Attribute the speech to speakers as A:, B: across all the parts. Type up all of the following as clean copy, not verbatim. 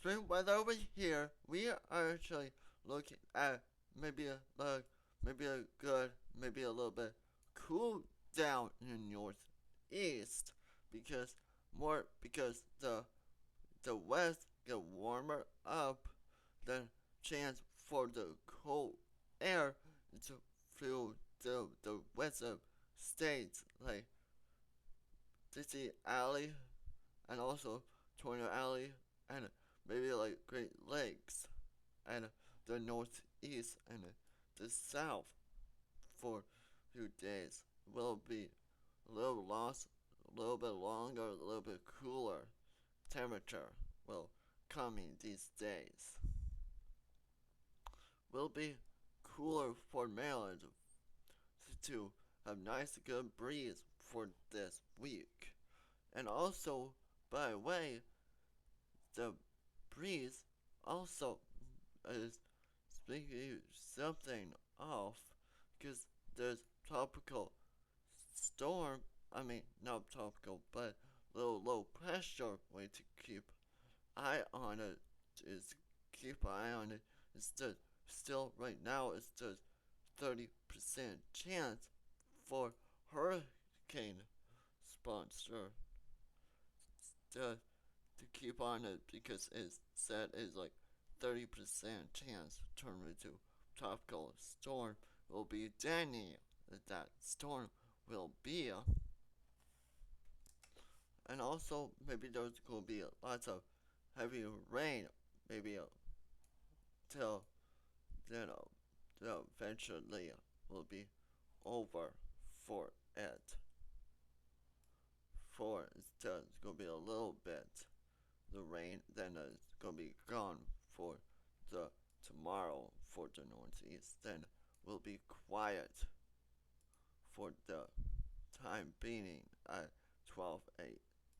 A: extreme weather over here, we are actually looking at maybe a good, maybe a little bit cool down in the northeast because because the west get warmer up, then chance for the cold air to fill the western states like Dixie Alley and also Tornado Alley and maybe like Great Lakes and the northeast and the south for a few days will be a little lost, a little bit longer, a little bit cooler temperature will coming these days. Will be cooler for Maryland to have nice good breeze for this week. And also, by the way, the breeze also is speaking something off because there's tropical storm. I mean, not tropical, but little low pressure way to keep eye on it is keep eye on it. It's just still right now it's just 30% chance for hurricane sponsor to keep on it because it's said is like 30% chance turn into tropical storm will be Danny. That storm will be. And also maybe there's gonna be lots of heavy rain. Maybe till you know till eventually will be over for it. For it's just gonna be a little bit the rain, then it's gonna be gone for the tomorrow for the northeast. Then will be quiet for the time being at 12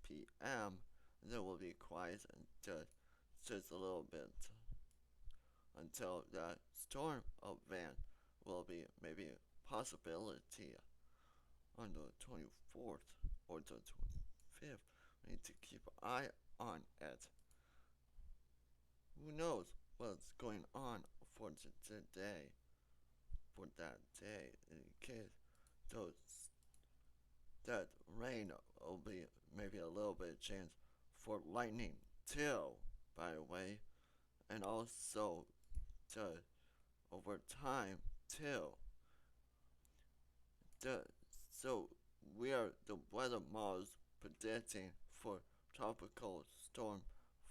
A: p.m. Then will be quiet and just a little bit until that storm event will be maybe a possibility on the 24th or the 25th. We need to keep an eye on it. Who knows what's going on for today, for that day, in case those that rain will be maybe a little bit of chance for lightning too, by the way, and also to over time too. The, so we are the weather models predicting for tropical storm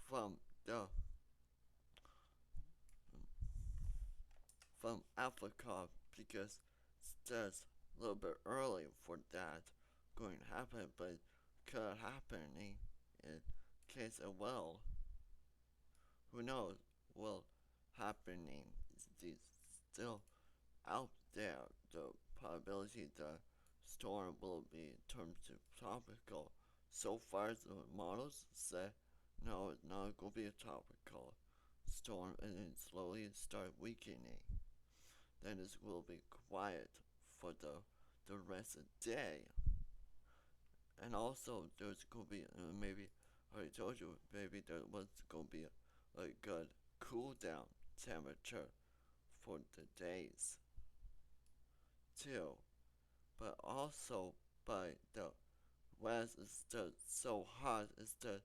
A: from the from Africa because it's just a little bit early for that going to happen, but it could happening in case it will. Who knows? Will happening is still out there. The probability the storm will be turned to tropical. So far, the models say no, it's not going to be a tropical storm, and then slowly start weakening. Then it will be quiet for the rest of the day. And also, there's going to be maybe I already told you maybe there was going to be a good cool down temperature for the days too. But also by the west is just so hot, it's just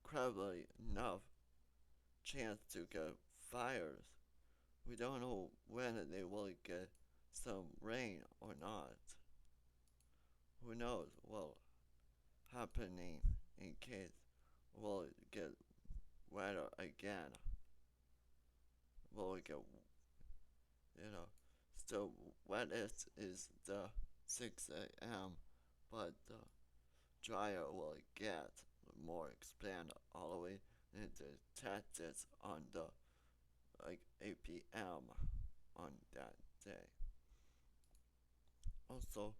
A: incredibly enough chance to get fires. We don't know when they will get some rain or not. Who knows what happening in case will it get wetter again. Will it get still wettest is the 6 a.m. but the drier will it get more expand all the way into Texas on the like 8 p.m. on that day. Also,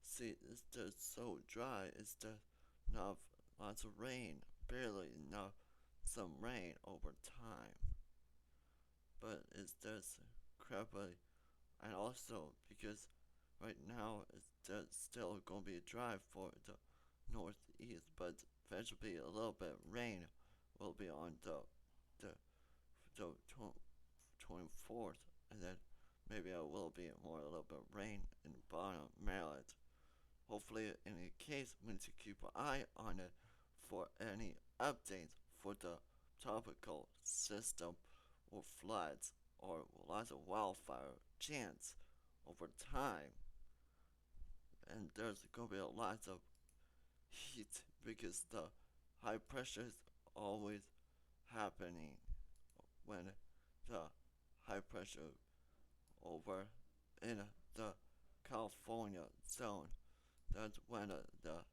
A: see, it's just so dry. It's just not lots of rain, barely enough some rain over time. But it's just crappy, and also because right now it's just still gonna be dry for the northeast, but eventually a little bit rain will be on the the, the 24th, and then maybe it will be more a little bit of rain in the bottom of Maryland. Hopefully, in any case, we need to keep an eye on it for any updates for the tropical system or floods or lots of wildfire chance over time. And there's going to be a lot of heat because the high pressure is always happening when the high pressure over in the California zone. That's when the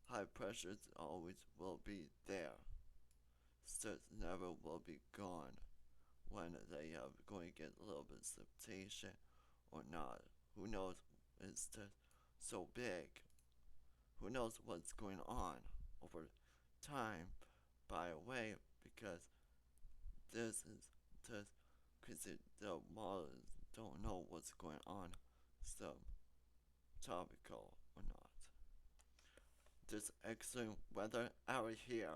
A: high pressures always will be there. So it never will be gone when they are going to get a little bit of precipitation or not. Who knows? It's just so big. Who knows what's going on over time by the way because this is just because the models don't know what's going on, so topical or not. This extreme weather out here.